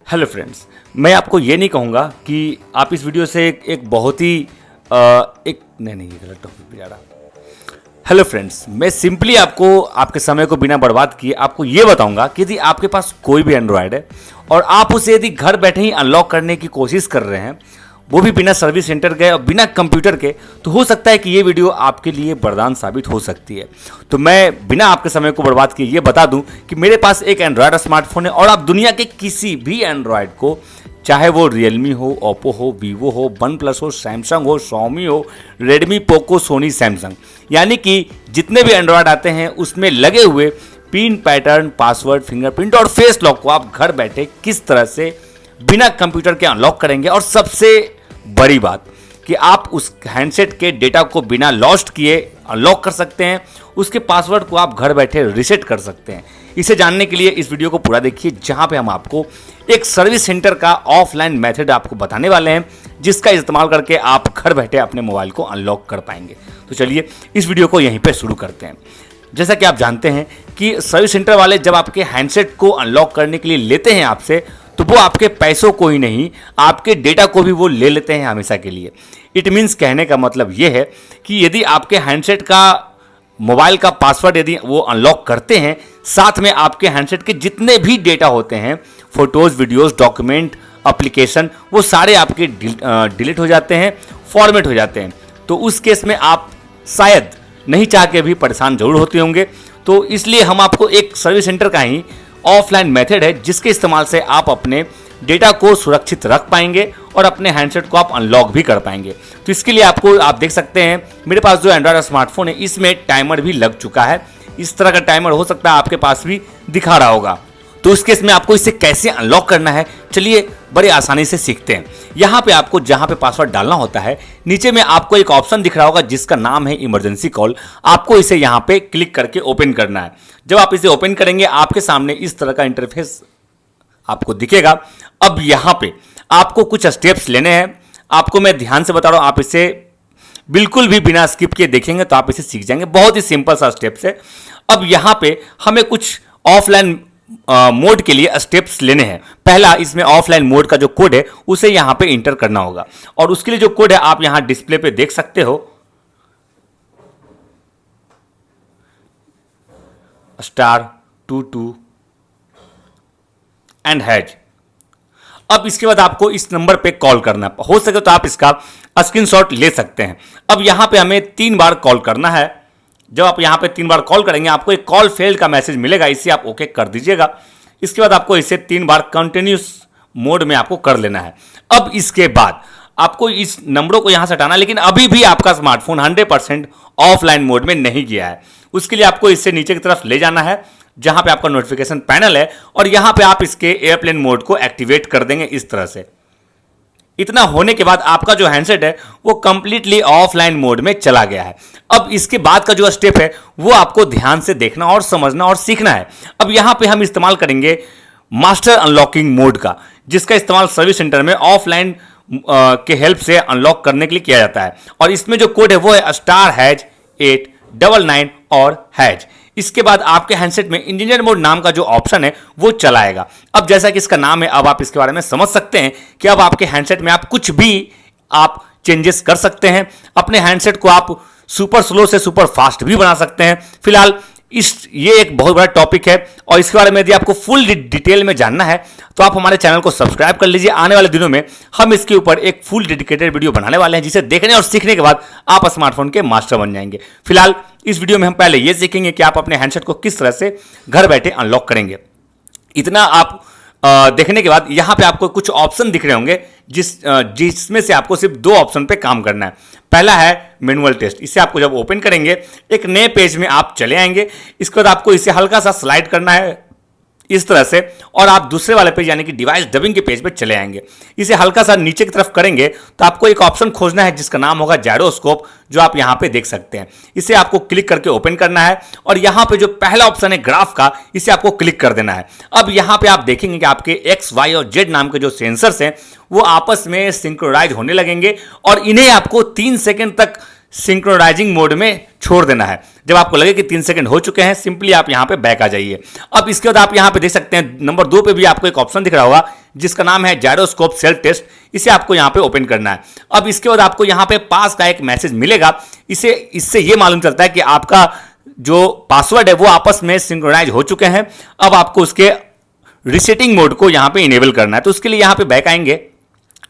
Hello friends, मैं आपको ये नहीं कहूँगा कि आप इस वीडियो से एक बहुत ही नहीं ये गलत टॉपिक पे जा रहा। हेलो फ्रेंड्स, मैं सिंपली आपको आपके समय को बिना बर्बाद किए आपको ये बताऊंगा कि यदि आपके पास कोई भी एंड्रॉयड है और आप उसे यदि घर बैठे ही अनलॉक करने की कोशिश कर रहे हैं, वो भी बिना सर्विस सेंटर गए और बिना कंप्यूटर के, तो हो सकता है कि ये वीडियो आपके लिए वरदान साबित हो सकती है। तो मैं बिना आपके समय को बर्बाद किए ये बता दूं कि मेरे पास एक एंड्रॉयड स्मार्टफोन है और आप दुनिया के किसी भी एंड्रॉयड को, चाहे वो रियलमी हो, ओप्पो हो, वीवो हो, वन प्लस हो, सैमसंग हो, शॉमी हो, रेडमी, पोको, सोनी, सैमसंग, यानी कि जितने भी एंड्रॉयड आते हैं उसमें लगे हुए पिन पैटर्न, पासवर्ड, फिंगरप्रिंट और फेस लॉक को आप घर बैठे किस तरह से बिना कंप्यूटर के अनलॉक करेंगे। और सबसे बड़ी बात कि आप उस हैंडसेट के डेटा को बिना लॉस्ट किए अनलॉक कर सकते हैं, उसके पासवर्ड को आप घर बैठे रीसेट कर सकते हैं। इसे जानने के लिए इस वीडियो को पूरा देखिए, जहां पे हम आपको एक सर्विस सेंटर का ऑफलाइन मेथड आपको बताने वाले हैं, जिसका इस्तेमाल करके आप घर बैठे अपने मोबाइल को अनलॉक कर पाएंगे। तो चलिए इस वीडियो को यहीं पे शुरू करते हैं। जैसा कि आप जानते हैं कि सर्विस सेंटर वाले जब आपके हैंडसेट को अनलॉक करने के लिए लेते हैं आपसे, तो वो आपके पैसों को ही नहीं, आपके डेटा को भी वो ले लेते हैं हमेशा के लिए। इट मीन्स, कहने का मतलब ये है कि यदि आपके हैंडसेट का मोबाइल का पासवर्ड यदि वो अनलॉक करते हैं, साथ में आपके हैंडसेट के जितने भी डेटा होते हैं, फोटोज, वीडियोस, डॉक्यूमेंट, एप्लीकेशन, वो सारे आपके डिलीट हो जाते हैं, फॉर्मेट हो जाते हैं। तो उस केस में आप शायद नहीं चाह के भी परेशान जरूर होते होंगे। तो इसलिए हम आपको एक सर्विस सेंटर का ही ऑफलाइन मेथड है, जिसके इस्तेमाल से आप अपने डेटा को सुरक्षित रख पाएंगे और अपने हैंडसेट को आप अनलॉक भी कर पाएंगे। तो इसके लिए आप देख सकते हैं मेरे पास जो एंड्रॉयड स्मार्टफोन है, इसमें टाइमर भी लग चुका है। इस तरह का टाइमर हो सकता है आपके पास भी दिखा रहा होगा। तो इस केस में आपको इसे कैसे अनलॉक करना है, चलिए बड़े आसानी से सीखते हैं। यहाँ पे आपको जहाँ पे पासवर्ड डालना होता है, नीचे में आपको एक ऑप्शन दिख रहा होगा जिसका नाम है इमरजेंसी कॉल। आपको इसे यहाँ पे क्लिक करके ओपन करना है। जब आप इसे ओपन करेंगे, आपके सामने इस तरह का इंटरफेस आपको दिखेगा। अब यहाँ पे आपको कुछ स्टेप्स लेने हैं। आपको मैं ध्यान से बता रहा हूँ, आप इसे बिल्कुल भी बिना स्किप किए देखेंगे तो आप इसे सीख जाएंगे। बहुत ही सिंपल सा स्टेप्स है। अब यहाँ पे हमें कुछ ऑफलाइन मोड के लिए स्टेप्स लेने हैं। पहला, इसमें ऑफलाइन मोड का जो कोड है उसे यहाँ पे इंटर करना होगा, और उसके लिए जो कोड है आप यहाँ डिस्प्ले पे देख सकते हो, *22 एंड हैज। अब इसके बाद आपको इस नंबर पे कॉल करना है। हो सके तो आप इसका स्क्रीनशॉट ले सकते हैं। अब यहाँ पे हमें 3 बार कॉल करना है। जब आप यहाँ पे 3 बार कॉल करेंगे, आपको एक कॉल फेल्ड का मैसेज मिलेगा, इसे आप ओके कर दीजिएगा। इसके बाद आपको इसे 3 बार कंटिन्यूस मोड में आपको कर लेना है। अब इसके बाद आपको इस नंबरों को यहाँ से हटाना है, लेकिन अभी भी आपका स्मार्टफोन 100% ऑफलाइन मोड में नहीं गया है। उसके लिए आपको इसे नीचे की तरफ ले जाना है, जहां पे आपका नोटिफिकेशन पैनल है, और यहां पे आप इसके एयरप्लेन मोड को एक्टिवेट कर देंगे इस तरह से। इतना होने के बाद आपका जो हैंडसेट है वो कंप्लीटली ऑफलाइन मोड में चला गया है। अब इसके बाद का जो स्टेप है वो आपको ध्यान से देखना और समझना और सीखना है। अब यहां पे हम इस्तेमाल करेंगे मास्टर अनलॉकिंग मोड का, जिसका इस्तेमाल सर्विस सेंटर में ऑफलाइन के हेल्प से अनलॉक करने के लिए किया जाता है। और इसमें जो कोड है वो है *899 और हैज। इसके बाद आपके हैंडसेट में इंजीनियर मोड नाम का जो ऑप्शन है वो चलाएगा। अब जैसा कि इसका नाम है, अब आप इसके बारे में समझ सकते हैं कि अब आपके हैंडसेट में आप कुछ भी आप चेंजेस कर सकते हैं। अपने हैंडसेट को आप सुपर स्लो से सुपर फास्ट भी बना सकते हैं। फिलहाल ये एक बहुत बड़ा टॉपिक है, और इसके बारे में यदि आपको फुल डिटेल में जानना है तो आप हमारे चैनल को सब्सक्राइब कर लीजिए। आने वाले दिनों में हम इसके ऊपर एक फुल डेडिकेटेड वीडियो बनाने वाले हैं, जिसे देखने और सीखने के बाद आप स्मार्टफोन के मास्टर बन जाएंगे। फिलहाल इस वीडियो में हम पहले ये सीखेंगे कि आप अपने हैंडसेट को किस तरह से घर बैठे अनलॉक करेंगे। इतना आप देखने के बाद यहाँ पे आपको कुछ ऑप्शन दिख रहे होंगे, जिसमें से आपको सिर्फ 2 ऑप्शन पे काम करना है। पहला है मैनुअल टेस्ट। इसे आपको जब ओपन करेंगे, एक नए पेज में आप चले आएंगे। इसके बाद आपको इसे हल्का सा स्लाइड करना है इस तरह से, और आप दूसरे वाले पेज यानी कि डिवाइस डबिंग के पेज पे चले आएंगे। इसे हल्का सा नीचे की तरफ करेंगे तो आपको एक ऑप्शन खोजना है जिसका नाम होगा जायरोस्कोप, जो आप यहाँ पे देख सकते हैं। इसे आपको क्लिक करके ओपन करना है, और यहाँ पे जो पहला ऑप्शन है ग्राफ का, इसे आपको क्लिक कर देना है। अब यहाँ पे आप देखेंगे कि आपके X, Y और Z नाम के जो सेंसर्स हैं वो आपस में सिंक्रोनाइज होने लगेंगे, और इन्हें आपको 3 सेकेंड तक सिंक्रोनाइजिंग मोड में छोड़ देना है। जब आपको लगे कि 3 सेकंड हो चुके हैं, सिंपली आप यहाँ पे बैक आ जाइए। अब इसके बाद आप यहाँ पे देख सकते हैं नंबर 2 पे भी आपको एक ऑप्शन दिख रहा होगा जिसका नाम है जायरोस्कोप सेल्फ टेस्ट। इसे आपको यहाँ पे ओपन करना है। अब इसके बाद आपको यहाँ पे पास का एक मैसेज मिलेगा। इससे ये मालूम चलता है कि आपका जो पासवर्ड है वो आपस में सिंक्रोनाइज हो चुके हैं। अब आपको उसके रीसेटिंग मोड को यहाँ पे इनेबल करना है। तो उसके लिए यहाँ पे बैक आएंगे,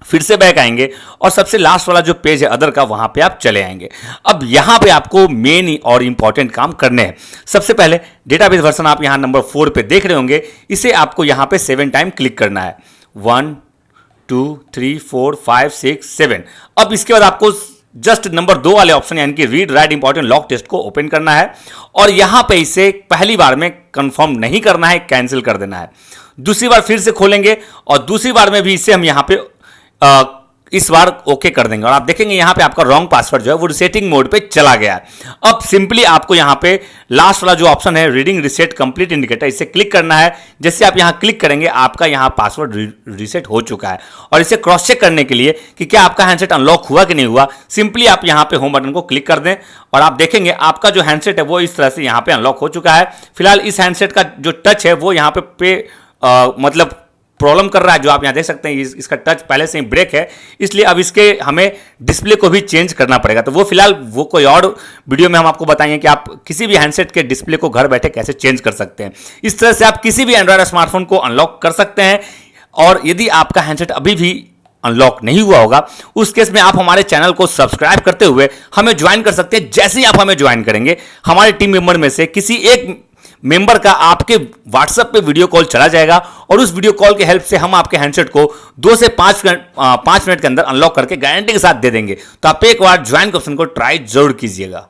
फिर से बैक आएंगे और सबसे लास्ट वाला जो पेज है अदर का, वहां पे आप चले आएंगे। अब यहां पे आपको मेन और इंपॉर्टेंट काम करने हैं। सबसे पहले डेटाबेस वर्जन आप यहां नंबर 4 पे देख रहे होंगे, इसे आपको यहां पे 7 टाइम क्लिक करना है। 1 2 3 4 5 6 7। अब इसके बाद आपको जस्ट नंबर 2 वाले ऑप्शन यानी कि read write important log test को ओपन करना है और यहां पे इसे पहली बार में कंफर्म नहीं करना है, कैंसिल कर देना है। दूसरी बार फिर से खोलेंगे और दूसरी बार में भी इसे हम यहां पे इस बार ओके कर देंगे और आप देखेंगे यहां पे आपका रॉन्ग पासवर्ड जो है वो रिसेटिंग मोड पे चला गया है। अब सिंपली आपको यहां पे लास्ट वाला जो ऑप्शन है रीडिंग रिसेट कंप्लीट इंडिकेटर, इसे क्लिक करना है। जैसे आप यहां क्लिक करेंगे आपका यहां पासवर्ड रीसेट हो चुका है और इसे क्रॉस चेक करने के लिए कि क्या आपका हैंडसेट अनलॉक हुआ कि नहीं हुआ, सिंपली आप यहां पे होम बटन को क्लिक कर दें और आप देखेंगे आपका जो हैंडसेट है वो इस तरह से यहां पे अनलॉक हो चुका है। फिलहाल इस हैंडसेट का जो टच है वो यहां पे मतलब प्रॉब्लम कर रहा है। जो आप यहां देख सकते हैं इसका टच पहले से ही ब्रेक है, इसलिए अब इसके हमें डिस्प्ले को भी चेंज करना पड़ेगा। तो वो फिलहाल वो कोई और वीडियो में हम आपको बताएंगे कि आप किसी भी हैंडसेट के डिस्प्ले को घर बैठे कैसे चेंज कर सकते हैं। इस तरह से आप किसी भी एंड्रॉयड स्मार्टफोन को अनलॉक कर सकते हैं। और यदि आपका हैंडसेट अभी भी अनलॉक नहीं हुआ होगा, उस केस में आप हमारे चैनल को सब्सक्राइब करते हुए हमें ज्वाइन कर सकते हैं। जैसे ही आप हमें ज्वाइन करेंगे, हमारे टीम मेंबर में से किसी एक मेंबर का आपके व्हाट्सएप पे वीडियो कॉल चला जाएगा और उस वीडियो कॉल के हेल्प से हम आपके हैंडसेट को 2 से 5 मिनट के अंदर अनलॉक करके गारंटी के साथ दे देंगे। तो आप एक बार ज्वाइन के ऑप्शन को ट्राई जरूर कीजिएगा।